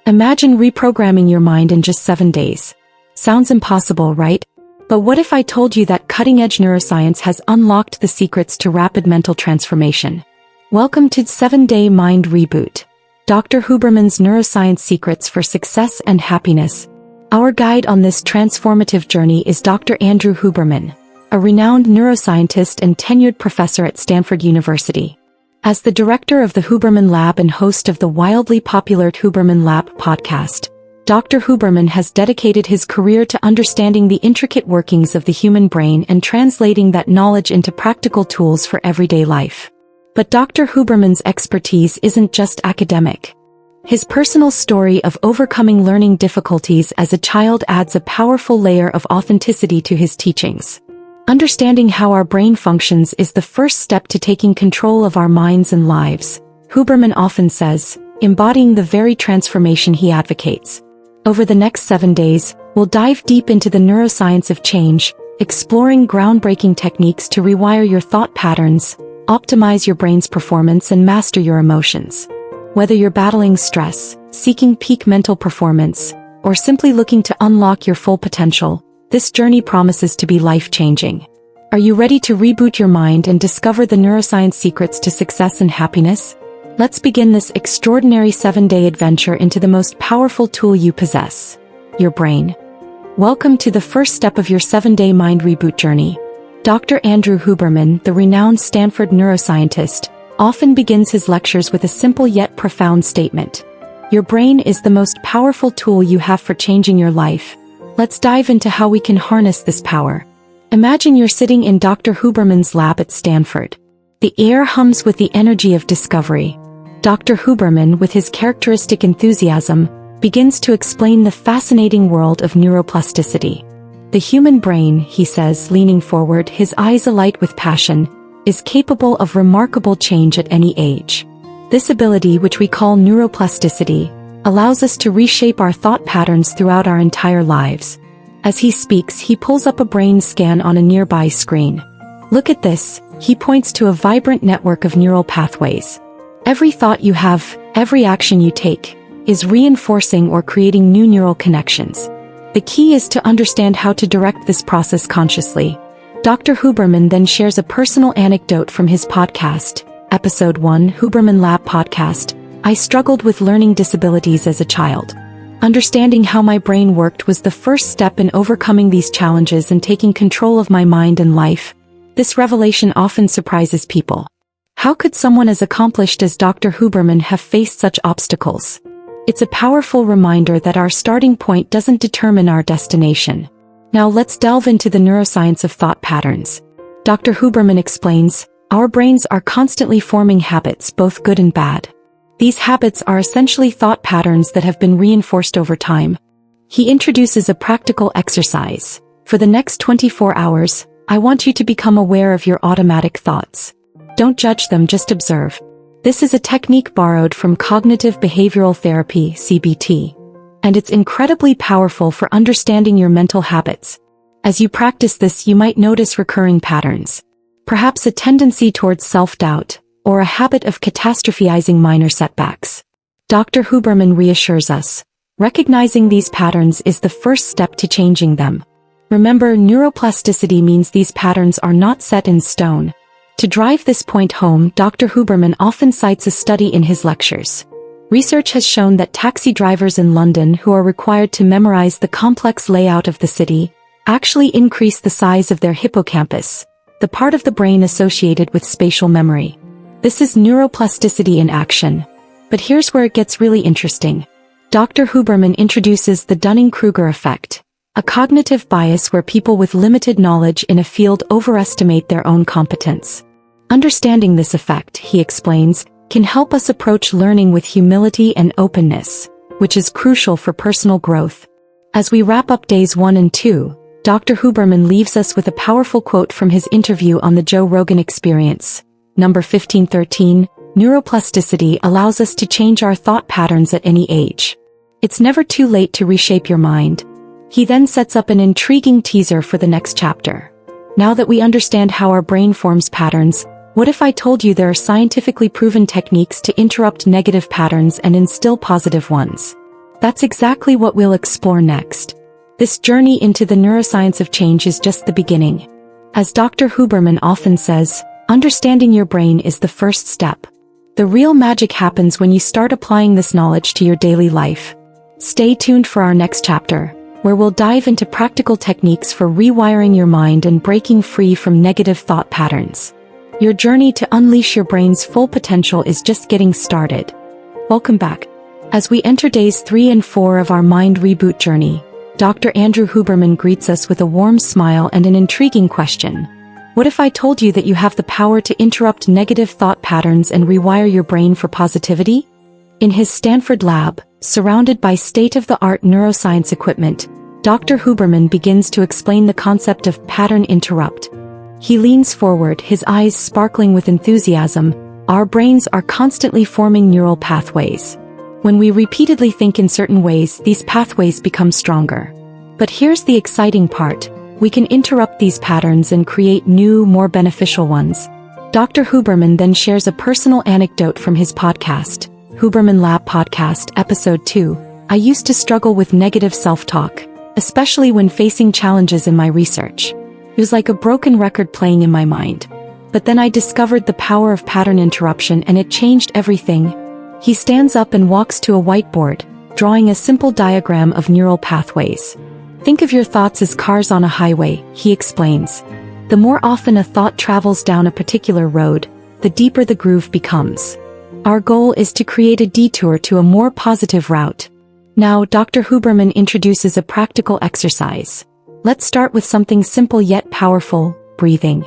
Imagine reprogramming your mind in just 7 days. Sounds impossible, right? But what if I told you that cutting-edge neuroscience has unlocked the secrets to rapid mental transformation? Welcome to 7-Day Mind Reboot, Dr. Huberman's Neuroscience Secrets for Success and Happiness. Our guide on this transformative journey is Dr. Andrew Huberman, a renowned neuroscientist and tenured professor at Stanford University. As the director of the Huberman Lab and host of the wildly popular Huberman Lab podcast, Dr. Huberman has dedicated his career to understanding the intricate workings of the human brain and translating that knowledge into practical tools for everyday life. But Dr. Huberman's expertise isn't just academic. His personal story of overcoming learning difficulties as a child adds a powerful layer of authenticity to his teachings. Understanding how our brain functions is the first step to taking control of our minds and lives, Huberman often says, embodying the very transformation he advocates. Over the next 7 days, we'll dive deep into the neuroscience of change, exploring groundbreaking techniques to rewire your thought patterns, optimize your brain's performance, and master your emotions. Whether you're battling stress, seeking peak mental performance, or simply looking to unlock your full potential, this journey promises to be life-changing. Are you ready to reboot your mind and discover the neuroscience secrets to success and happiness? Let's begin this extraordinary 7-day adventure into the most powerful tool you possess, your brain. Welcome to the first step of your 7-day mind reboot journey. Dr. Andrew Huberman, the renowned Stanford neuroscientist, often begins his lectures with a simple yet profound statement. Your brain is the most powerful tool you have for changing your life. Let's dive into how we can harness this power. Imagine you're sitting in Dr. Huberman's lab at Stanford. The air hums with the energy of discovery. Dr. Huberman, with his characteristic enthusiasm, begins to explain the fascinating world of neuroplasticity. The human brain, he says, leaning forward, his eyes alight with passion, is capable of remarkable change at any age. This ability, which we call neuroplasticity, allows us to reshape our thought patterns throughout our entire lives. As he speaks, he pulls up a brain scan on a nearby screen. Look at this, he points to a vibrant network of neural pathways. Every thought you have, every action you take, is reinforcing or creating new neural connections. The key is to understand how to direct this process consciously. Dr. Huberman then shares a personal anecdote from his podcast, Episode 1, Huberman Lab Podcast. I struggled with learning disabilities as a child. Understanding how my brain worked was the first step in overcoming these challenges and taking control of my mind and life. This revelation often surprises people. How could someone as accomplished as Dr. Huberman have faced such obstacles? It's a powerful reminder that our starting point doesn't determine our destination. Now let's delve into the neuroscience of thought patterns. Dr. Huberman explains, our brains are constantly forming habits, both good and bad. These habits are essentially thought patterns that have been reinforced over time. He introduces a practical exercise. For the next 24 hours, I want you to become aware of your automatic thoughts. Don't judge them, just observe. This is a technique borrowed from cognitive behavioral therapy, CBT. And it's incredibly powerful for understanding your mental habits. As you practice this, you might notice recurring patterns. Perhaps a tendency towards self-doubt, or a habit of catastrophizing minor setbacks. Dr. Huberman reassures us, recognizing these patterns is the first step to changing them. Remember, neuroplasticity means these patterns are not set in stone. To drive this point home, Dr. Huberman often cites a study in his lectures. Research has shown that taxi drivers in London who are required to memorize the complex layout of the city actually increase the size of their hippocampus, the part of the brain associated with spatial memory. This is neuroplasticity in action. But here's where it gets really interesting. Dr. Huberman introduces the Dunning-Kruger effect, a cognitive bias where people with limited knowledge in a field overestimate their own competence. Understanding this effect, he explains, can help us approach learning with humility and openness, which is crucial for personal growth. As we wrap up days 1 and 2, Dr. Huberman leaves us with a powerful quote from his interview on the Joe Rogan Experience. Number 1513, neuroplasticity allows us to change our thought patterns at any age. It's never too late to reshape your mind. He then sets up an intriguing teaser for the next chapter. Now that we understand how our brain forms patterns, what if I told you there are scientifically proven techniques to interrupt negative patterns and instill positive ones? That's exactly what we'll explore next. This journey into the neuroscience of change is just the beginning. As Dr. Huberman often says, understanding your brain is the first step. The real magic happens when you start applying this knowledge to your daily life. Stay tuned for our next chapter, where we'll dive into practical techniques for rewiring your mind and breaking free from negative thought patterns. Your journey to unleash your brain's full potential is just getting started. Welcome back. As we enter days 3 and 4 of our mind reboot journey, Dr. Andrew Huberman greets us with a warm smile and an intriguing question. What if I told you that you have the power to interrupt negative thought patterns and rewire your brain for positivity? In his Stanford lab, surrounded by state-of-the-art neuroscience equipment, Dr. Huberman begins to explain the concept of pattern interrupt. He leans forward, his eyes sparkling with enthusiasm. Our brains are constantly forming neural pathways. When we repeatedly think in certain ways, these pathways become stronger. But here's the exciting part. We can interrupt these patterns and create new, more beneficial ones. Dr. Huberman then shares a personal anecdote from his podcast, Huberman Lab Podcast, Episode 2. I used to struggle with negative self-talk, especially when facing challenges in my research. It was like a broken record playing in my mind. But then I discovered the power of pattern interruption and it changed everything. He stands up and walks to a whiteboard, drawing a simple diagram of neural pathways. Think of your thoughts as cars on a highway, he explains. The more often a thought travels down a particular road, the deeper the groove becomes. Our goal is to create a detour to a more positive route. Now, Dr. Huberman introduces a practical exercise. Let's start with something simple yet powerful, breathing.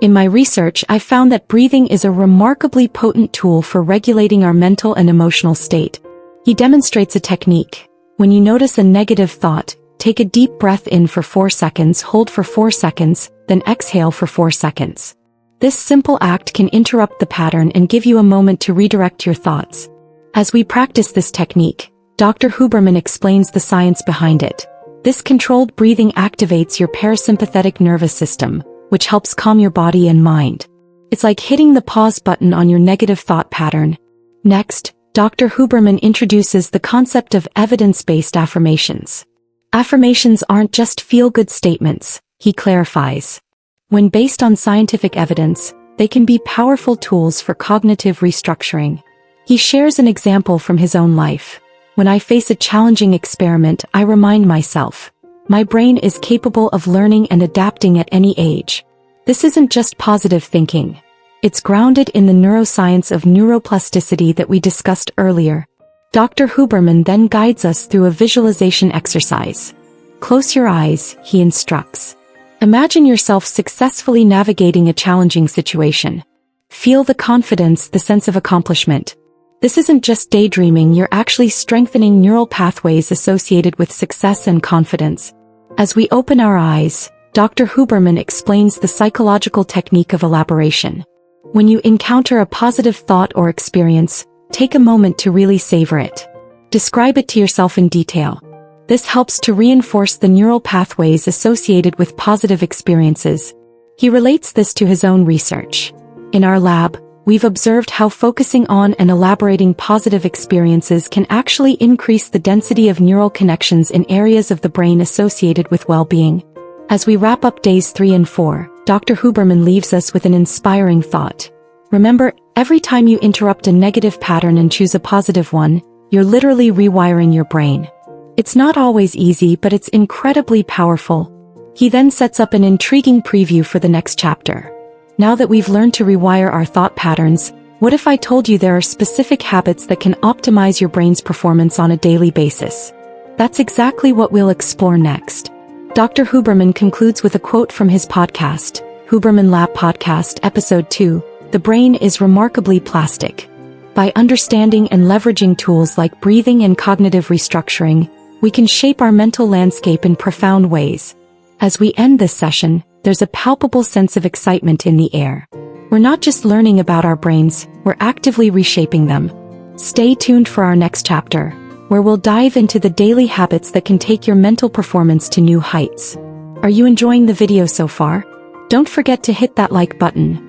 In my research, I found that breathing is a remarkably potent tool for regulating our mental and emotional state. He demonstrates a technique. When you notice a negative thought, take a deep breath in for 4 seconds, hold for 4 seconds, then exhale for 4 seconds. This simple act can interrupt the pattern and give you a moment to redirect your thoughts. As we practice this technique, Dr. Huberman explains the science behind it. This controlled breathing activates your parasympathetic nervous system, which helps calm your body and mind. It's like hitting the pause button on your negative thought pattern. Next, Dr. Huberman introduces the concept of evidence-based affirmations. Affirmations aren't just feel-good statements, he clarifies. When based on scientific evidence, they can be powerful tools for cognitive restructuring. He shares an example from his own life. When I face a challenging experiment, I remind myself, my brain is capable of learning and adapting at any age. This isn't just positive thinking. It's grounded in the neuroscience of neuroplasticity that we discussed earlier. Dr. Huberman then guides us through a visualization exercise. Close your eyes, he instructs. Imagine yourself successfully navigating a challenging situation. Feel the confidence, the sense of accomplishment. This isn't just daydreaming, you're actually strengthening neural pathways associated with success and confidence. As we open our eyes, Dr. Huberman explains the psychological technique of elaboration. When you encounter a positive thought or experience, take a moment to really savor it. Describe it to yourself in detail. This helps to reinforce the neural pathways associated with positive experiences. He relates this to his own research. In our lab, we've observed how focusing on and elaborating positive experiences can actually increase the density of neural connections in areas of the brain associated with well-being. As we wrap up days 3 and 4, Dr. Huberman leaves us with an inspiring thought. Remember, every time you interrupt a negative pattern and choose a positive one, you're literally rewiring your brain. It's not always easy, but it's incredibly powerful. He then sets up an intriguing preview for the next chapter. Now that we've learned to rewire our thought patterns, what if I told you there are specific habits that can optimize your brain's performance on a daily basis? That's exactly what we'll explore next. Dr. Huberman concludes with a quote from his podcast, Huberman Lab Podcast, Episode 2, "The brain is remarkably plastic. By understanding and leveraging tools like breathing and cognitive restructuring, we can shape our mental landscape in profound ways." As we end this session, there's a palpable sense of excitement in the air. We're not just learning about our brains, we're actively reshaping them. Stay tuned for our next chapter, where we'll dive into the daily habits that can take your mental performance to new heights. Are you enjoying the video so far? Don't forget to hit that like button.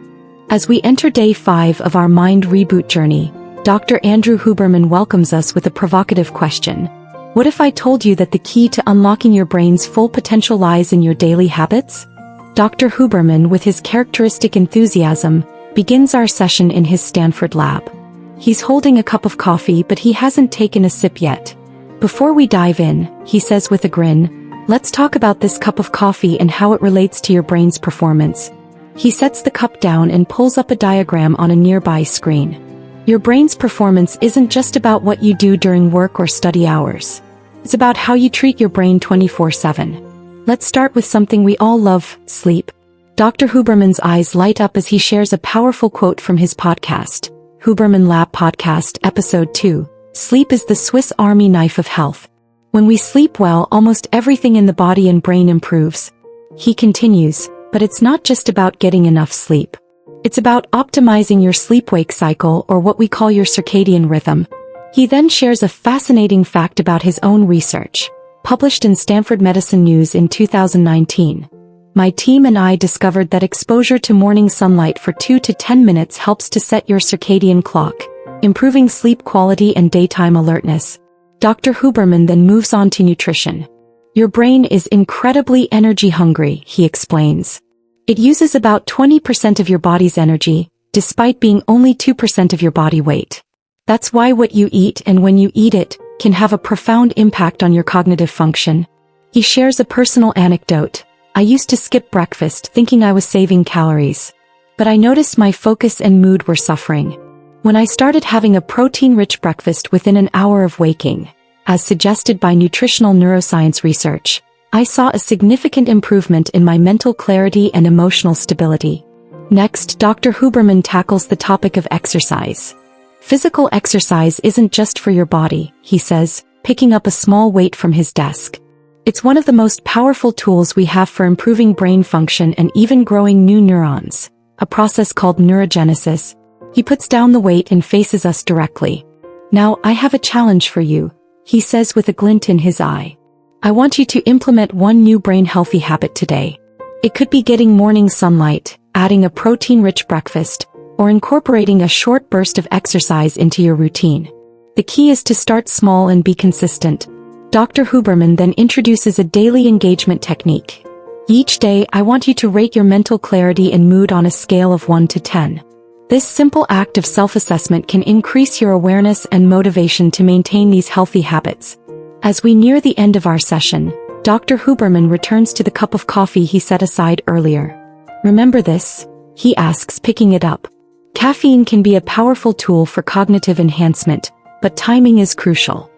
As we enter day 5 of our mind reboot journey, Dr. Andrew Huberman welcomes us with a provocative question. What if I told you that the key to unlocking your brain's full potential lies in your daily habits? Dr. Huberman, with his characteristic enthusiasm, begins our session in his Stanford lab. He's holding a cup of coffee, but he hasn't taken a sip yet. Before we dive in, he says with a grin, let's talk about this cup of coffee and how it relates to your brain's performance. He sets the cup down and pulls up a diagram on a nearby screen. Your brain's performance isn't just about what you do during work or study hours. It's about how you treat your brain 24/7. Let's start with something we all love, sleep. Dr. Huberman's eyes light up as he shares a powerful quote from his podcast, Huberman Lab Podcast, Episode 2, Sleep is the Swiss Army Knife of Health. When we sleep well, almost everything in the body and brain improves. He continues, but it's not just about getting enough sleep. It's about optimizing your sleep-wake cycle, or what we call your circadian rhythm. He then shares a fascinating fact about his own research, published in Stanford Medicine News in 2019. My team and I discovered that exposure to morning sunlight for 2 to 10 minutes helps to set your circadian clock, improving sleep quality and daytime alertness. Dr. Huberman then moves on to nutrition. Your brain is incredibly energy hungry, he explains. It uses about 20% of your body's energy, despite being only 2% of your body weight. That's why what you eat and when you eat it can have a profound impact on your cognitive function. He shares a personal anecdote. I used to skip breakfast thinking I was saving calories. But I noticed my focus and mood were suffering. When I started having a protein-rich breakfast within an hour of waking, as suggested by nutritional neuroscience research, I saw a significant improvement in my mental clarity and emotional stability. Next, Dr. Huberman tackles the topic of exercise. Physical exercise isn't just for your body, he says, picking up a small weight from his desk. It's one of the most powerful tools we have for improving brain function and even growing new neurons, a process called neurogenesis. He puts down the weight and faces us directly. Now, I have a challenge for you, he says with a glint in his eye. I want you to implement one new brain-healthy habit today. It could be getting morning sunlight, adding a protein-rich breakfast, or incorporating a short burst of exercise into your routine. The key is to start small and be consistent. Dr. Huberman then introduces a daily engagement technique. Each day, I want you to rate your mental clarity and mood on a scale of 1 to 10. This simple act of self-assessment can increase your awareness and motivation to maintain these healthy habits. As we near the end of our session, Dr. Huberman returns to the cup of coffee he set aside earlier. Remember this? He asks, picking it up. Caffeine can be a powerful tool for cognitive enhancement, but timing is crucial.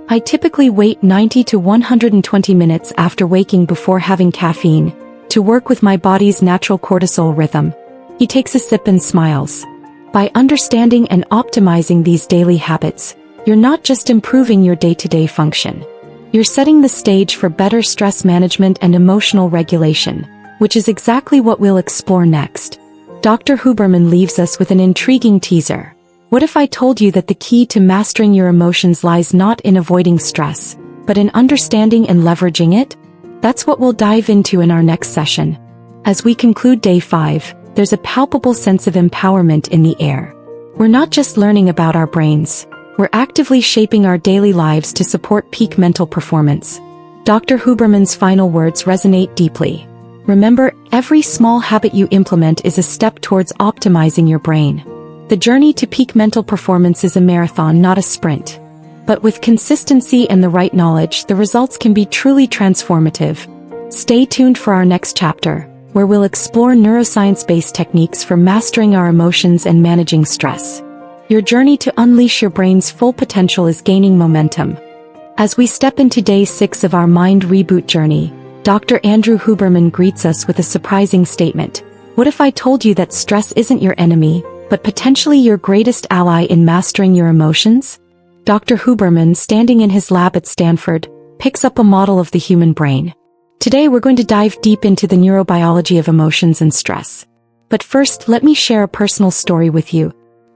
I typically wait 90 to 120 minutes after waking before having caffeine, to work with my body's natural cortisol rhythm. He takes a sip and smiles. By understanding and optimizing these daily habits, you're not just improving your day-to-day function. You're setting the stage for better stress management and emotional regulation, which is exactly what we'll explore next. Dr. Huberman leaves us with an intriguing teaser. What if I told you that the key to mastering your emotions lies not in avoiding stress, but in understanding and leveraging it? That's what we'll dive into in our next session. As we conclude Day 5, there's a palpable sense of empowerment in the air. We're not just learning about our brains. We're actively shaping our daily lives to support peak mental performance. Dr. Huberman's final words resonate deeply. Remember, every small habit you implement is a step towards optimizing your brain. The journey to peak mental performance is a marathon, not a sprint. But with consistency and the right knowledge, the results can be truly transformative. Stay tuned for our next chapter, where we'll explore neuroscience-based techniques for mastering our emotions and managing stress. Your journey to unleash your brain's full potential is gaining momentum. As we step into Day 6 of our Mind Reboot journey, Dr. Andrew Huberman greets us with a surprising statement. What if I told you that stress isn't your enemy, but potentially your greatest ally in mastering your emotions? Dr. Huberman, standing in his lab at Stanford, picks up a model of the human brain. Today we're going to dive deep into the neurobiology of emotions and stress. But first, let me share a personal story with you.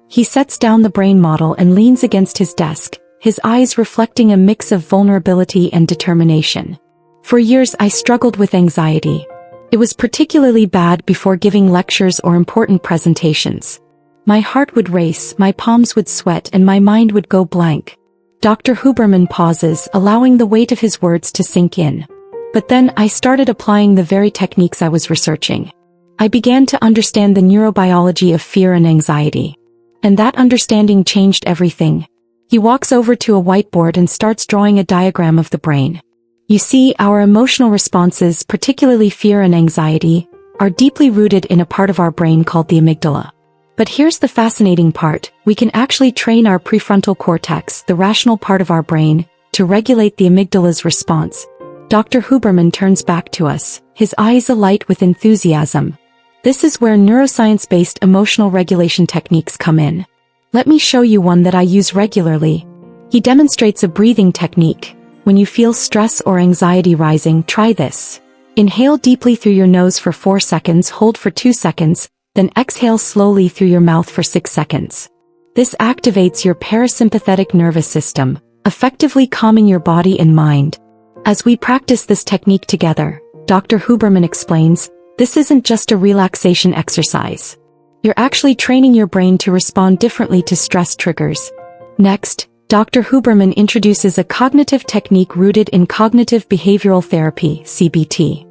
He sets down the brain model and leans against his desk, his eyes reflecting a mix of vulnerability and determination. For years I struggled with anxiety. It was particularly bad before giving lectures or important presentations. My heart would race, my palms would sweat, and my mind would go blank. Dr. Huberman pauses, allowing the weight of his words to sink in. But then I started applying the very techniques I was researching. I began to understand the neurobiology of fear and anxiety. And that understanding changed everything. He walks over to a whiteboard and starts drawing a diagram of the brain. You see, our emotional responses, particularly fear and anxiety, are deeply rooted in a part of our brain called the amygdala. But here's the fascinating part: we can actually train our prefrontal cortex, the rational part of our brain, to regulate the amygdala's response. Dr. Huberman turns back to us, his eyes alight with enthusiasm. This is where neuroscience-based emotional regulation techniques come in. Let me show you one that I use regularly. He demonstrates a breathing technique. When you feel stress or anxiety rising, try this. Inhale deeply through your nose for 4 seconds, hold for 2 seconds, then exhale slowly through your mouth for 6 seconds. This activates your parasympathetic nervous system, effectively calming your body and mind. As we practice this technique together, Dr. Huberman explains, this isn't just a relaxation exercise. You're actually training your brain to respond differently to stress triggers. Next, Dr. Huberman introduces a cognitive technique rooted in cognitive behavioral therapy, CBT.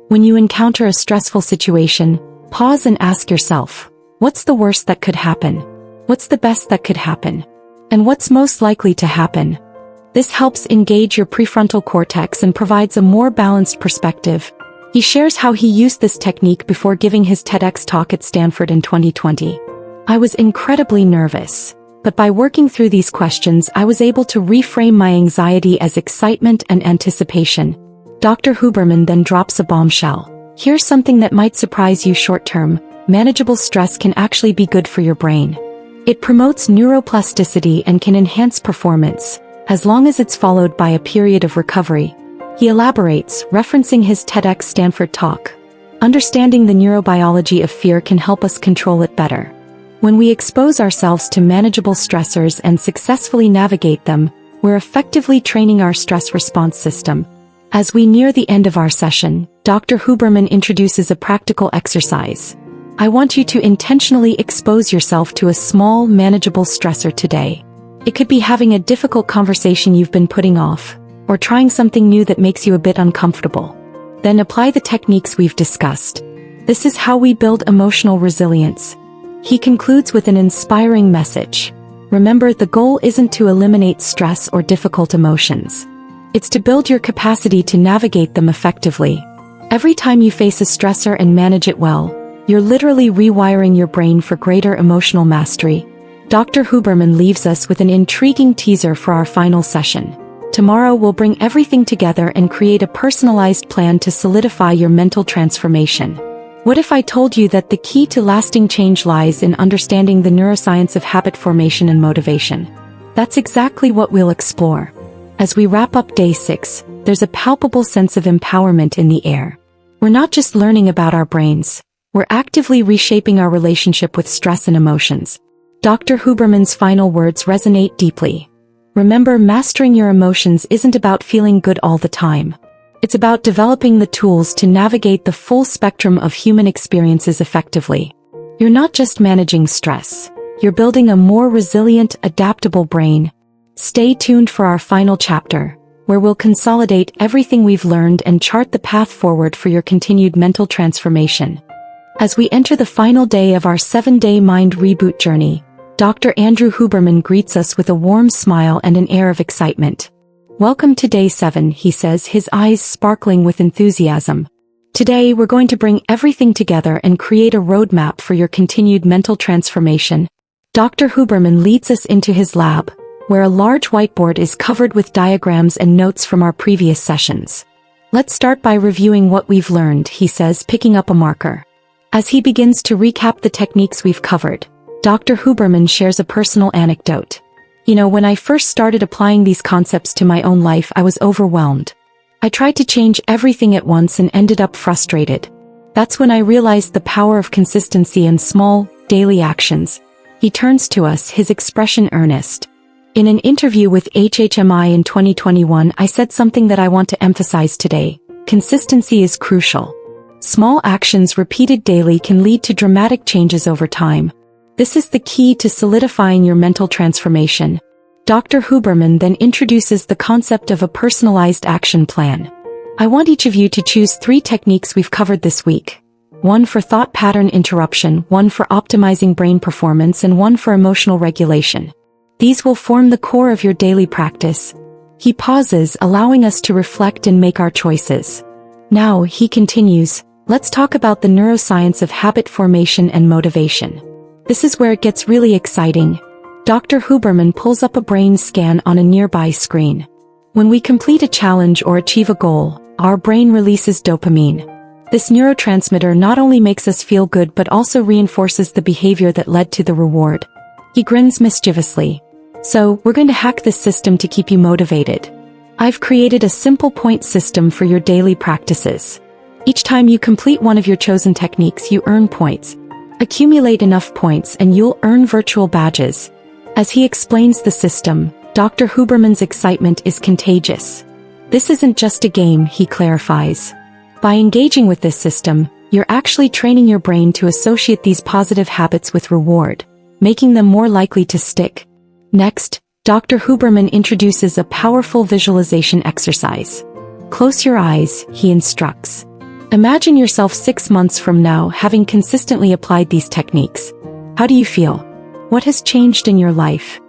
When you encounter a stressful situation, pause and ask yourself, what's the worst that could happen? What's the best that could happen? And what's most likely to happen? This helps engage your prefrontal cortex and provides a more balanced perspective. He shares how he used this technique before giving his TEDx talk at Stanford in 2020. I was incredibly nervous, but by working through these questions, I was able to reframe my anxiety as excitement and anticipation. Dr. Huberman then drops a bombshell. Here's something that might surprise you short-term: manageable stress can actually be good for your brain. It promotes neuroplasticity and can enhance performance, as long as it's followed by a period of recovery. He elaborates, referencing his TEDx Stanford talk. Understanding the neurobiology of fear can help us control it better. When we expose ourselves to manageable stressors and successfully navigate them, we're effectively training our stress response system. As we near the end of our session, Dr. Huberman introduces a practical exercise. I want you to intentionally expose yourself to a small, manageable stressor today. It could be having a difficult conversation you've been putting off, or trying something new that makes you a bit uncomfortable. Then apply the techniques we've discussed. This is how we build emotional resilience. He concludes with an inspiring message. Remember, the goal isn't to eliminate stress or difficult emotions. It's to build your capacity to navigate them effectively. Every time you face a stressor and manage it well, you're literally rewiring your brain for greater emotional mastery. Dr. Huberman leaves us with an intriguing teaser for our final session. Tomorrow we'll bring everything together and create a personalized plan to solidify your mental transformation. What if I told you that the key to lasting change lies in understanding the neuroscience of habit formation and motivation? That's exactly what we'll explore. As we wrap up day 6, there's a palpable sense of empowerment in the air. We're not just learning about our brains, we're actively reshaping our relationship with stress and emotions. Dr. Huberman's final words resonate deeply. Remember, mastering your emotions isn't about feeling good all the time. It's about developing the tools to navigate the full spectrum of human experiences effectively. You're not just managing stress, you're building a more resilient, adaptable brain. Stay tuned for our final chapter, where we'll consolidate everything we've learned and chart the path forward for your continued mental transformation. As we enter the final day of our 7-day mind reboot journey, Dr. Andrew Huberman greets us with a warm smile and an air of excitement. Welcome to day 7, he says, his eyes sparkling with enthusiasm. Today we're going to bring everything together and create a roadmap for your continued mental transformation. Dr. Huberman leads us into his lab, where a large whiteboard is covered with diagrams and notes from our previous sessions. Let's start by reviewing what we've learned, he says, picking up a marker. As he begins to recap the techniques we've covered, Dr. Huberman shares a personal anecdote. When I first started applying these concepts to my own life, I was overwhelmed. I tried to change everything at once and ended up frustrated. That's when I realized the power of consistency and small, daily actions. He turns to us, his expression earnest. In an interview with HHMI in 2021, I said something that I want to emphasize today. Consistency is crucial. Small actions repeated daily can lead to dramatic changes over time. This is the key to solidifying your mental transformation. Dr. Huberman then introduces the concept of a personalized action plan. I want each of you to choose 3 techniques we've covered this week. 1 for thought pattern interruption, 1 for optimizing brain performance, and 1 for emotional regulation. These will form the core of your daily practice. He pauses, allowing us to reflect and make our choices. Now, he continues, let's talk about the neuroscience of habit formation and motivation. This is where it gets really exciting. Dr. Huberman pulls up a brain scan on a nearby screen. When we complete a challenge or achieve a goal, our brain releases dopamine. This neurotransmitter not only makes us feel good but also reinforces the behavior that led to the reward. He grins mischievously. So, we're going to hack this system to keep you motivated. I've created a simple point system for your daily practices. Each time you complete one of your chosen techniques, you earn points. Accumulate enough points and you'll earn virtual badges. As he explains the system, Dr. Huberman's excitement is contagious. This isn't just a game, he clarifies. By engaging with this system, you're actually training your brain to associate these positive habits with reward, making them more likely to stick. Next, Dr. Huberman introduces a powerful visualization exercise. Close your eyes, he instructs. Imagine yourself 6 months from now having consistently applied these techniques. How do you feel? What has changed in your life?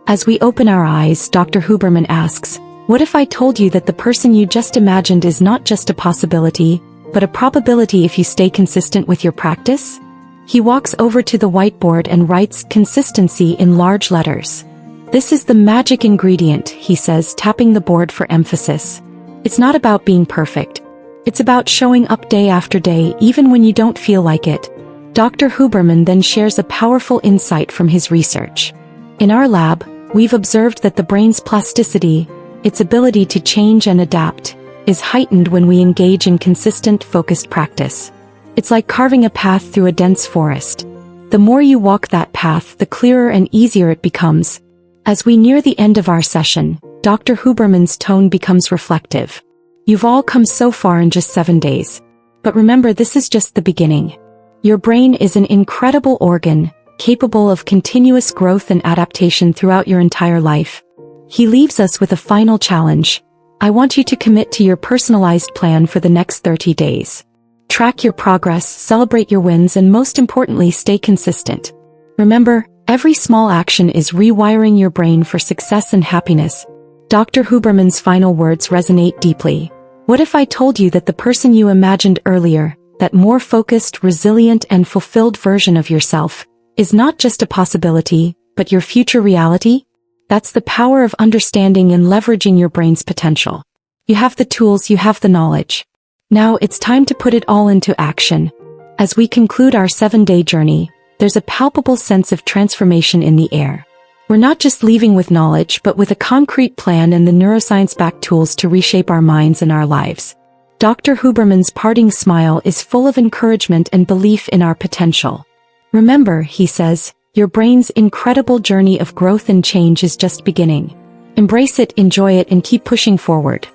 As we open our eyes, Dr. Huberman asks, what if I told you that the person you just imagined is not just a possibility, but a probability if you stay consistent with your practice? He walks over to the whiteboard and writes consistency in large letters. This is the magic ingredient, he says, tapping the board for emphasis. It's not about being perfect. It's about showing up day after day even when you don't feel like it. Dr. Huberman then shares a powerful insight from his research. In our lab, we've observed that the brain's plasticity, its ability to change and adapt, is heightened when we engage in consistent, focused practice. It's like carving a path through a dense forest. The more you walk that path, the clearer and easier it becomes. As we near the end of our session, Dr. Huberman's tone becomes reflective. You've all come so far in just 7 days. But remember, this is just the beginning. Your brain is an incredible organ, capable of continuous growth and adaptation throughout your entire life. He leaves us with a final challenge. I want you to commit to your personalized plan for the next 30 days. Track your progress, celebrate your wins, and most importantly, stay consistent. Remember, every small action is rewiring your brain for success and happiness. Dr. Huberman's final words resonate deeply. What if I told you that the person you imagined earlier, that more focused, resilient, and fulfilled version of yourself, is not just a possibility, but your future reality? That's the power of understanding and leveraging your brain's potential. You have the tools, you have the knowledge. Now it's time to put it all into action. As we conclude our 7-day journey, there's a palpable sense of transformation in the air. We're not just leaving with knowledge, but with a concrete plan and the neuroscience-backed tools to reshape our minds and our lives. Dr. Huberman's parting smile is full of encouragement and belief in our potential. Remember, he says, your brain's incredible journey of growth and change is just beginning. Embrace it, enjoy it, and keep pushing forward.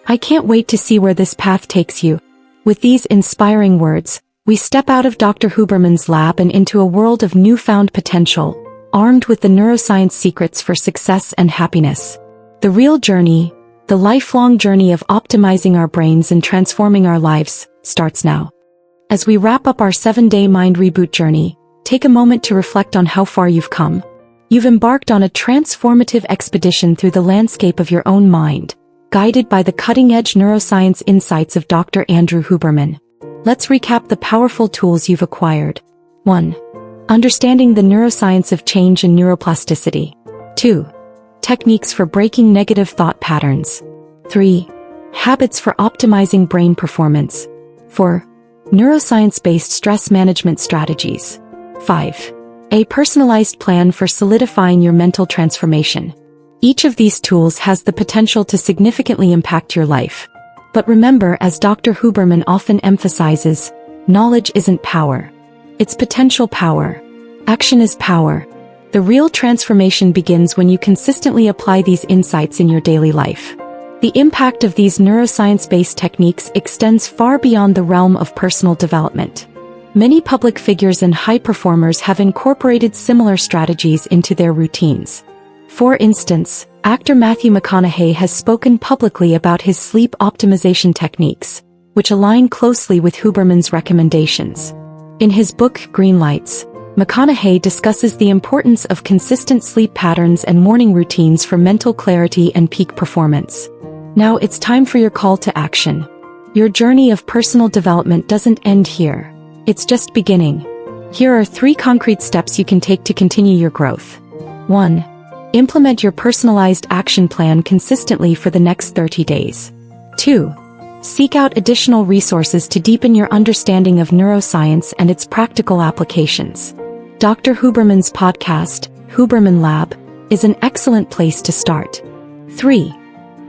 I can't wait to see where this path takes you. With these inspiring words, we step out of Dr. Huberman's lab and into a world of newfound potential, armed with the neuroscience secrets for success and happiness. The real journey, the lifelong journey of optimizing our brains and transforming our lives, starts now. As we wrap up our 7-day mind reboot journey, take a moment to reflect on how far you've come. You've embarked on a transformative expedition through the landscape of your own mind, guided by the cutting-edge neuroscience insights of Dr. Andrew Huberman. Let's recap the powerful tools you've acquired. 1. Understanding the neuroscience of change and neuroplasticity. 2. Techniques for breaking negative thought patterns. 3. Habits for optimizing brain performance. 4. Neuroscience-based stress management strategies. 5. A personalized plan for solidifying your mental transformation. Each of these tools has the potential to significantly impact your life. But remember, as Dr. Huberman often emphasizes, knowledge isn't power. It's potential power. Action is power. The real transformation begins when you consistently apply these insights in your daily life. The impact of these neuroscience-based techniques extends far beyond the realm of personal development. Many public figures and high performers have incorporated similar strategies into their routines. For instance, actor Matthew McConaughey has spoken publicly about his sleep optimization techniques, which align closely with Huberman's recommendations. In his book Green Lights, McConaughey discusses the importance of consistent sleep patterns and morning routines for mental clarity and peak performance. Now it's time for your call to action. Your journey of personal development doesn't end here. It's just beginning. Here are 3 concrete steps you can take to continue your growth. 1. Implement your personalized action plan consistently for the next 30 days. 2. Seek out additional resources to deepen your understanding of neuroscience and its practical applications. Dr. Huberman's podcast, Huberman Lab, is an excellent place to start. 3.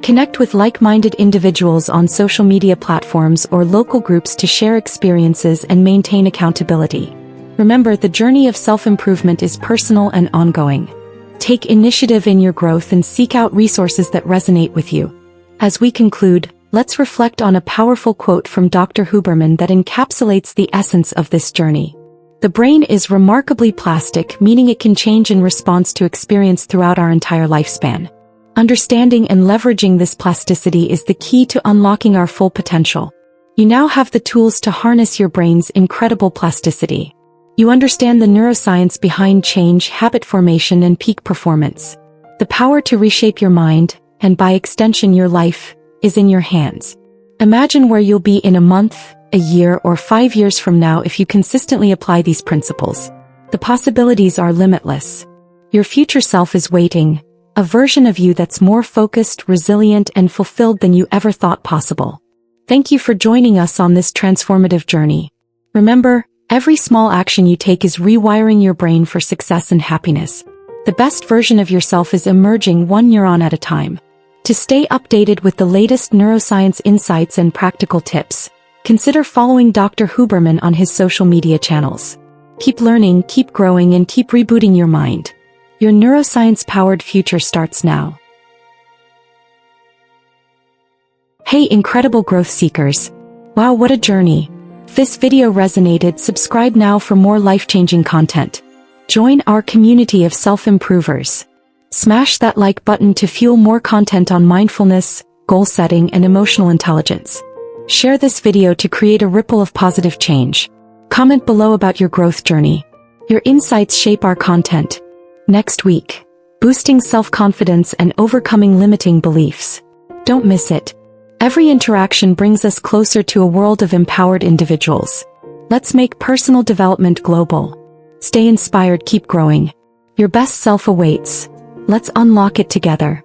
Connect with like-minded individuals on social media platforms or local groups to share experiences and maintain accountability. Remember, the journey of self-improvement is personal and ongoing. Take initiative in your growth and seek out resources that resonate with you. As we conclude, let's reflect on a powerful quote from Dr. Huberman that encapsulates the essence of this journey. The brain is remarkably plastic, meaning it can change in response to experience throughout our entire lifespan. Understanding and leveraging this plasticity is the key to unlocking our full potential. You now have the tools to harness your brain's incredible plasticity. You understand the neuroscience behind change, habit formation, and peak performance. The power to reshape your mind, and by extension your life, is in your hands. Imagine where you'll be in a month, a year, or 5 years from now if you consistently apply these principles. The possibilities are limitless. Your future self is waiting, a version of you that's more focused, resilient, and fulfilled than you ever thought possible. Thank you for joining us on this transformative journey. Remember, every small action you take is rewiring your brain for success and happiness. The best version of yourself is emerging 1 neuron at a time. To stay updated with the latest neuroscience insights and practical tips, consider following Dr. Huberman on his social media channels. Keep learning, keep growing, and keep rebooting your mind. Your neuroscience-powered future starts now. Hey, incredible growth seekers! Wow, what a journey! If this video resonated, subscribe now for more life-changing content. Join our community of self-improvers. Smash that like button to fuel more content on mindfulness, goal setting, and emotional intelligence. Share this video to create a ripple of positive change. Comment below about your growth journey. Your insights shape our content. Next week, boosting self-confidence and overcoming limiting beliefs. Don't miss it. Every interaction brings us closer to a world of empowered individuals. Let's make personal development global. Stay inspired, keep growing. Your best self awaits. Let's unlock it together.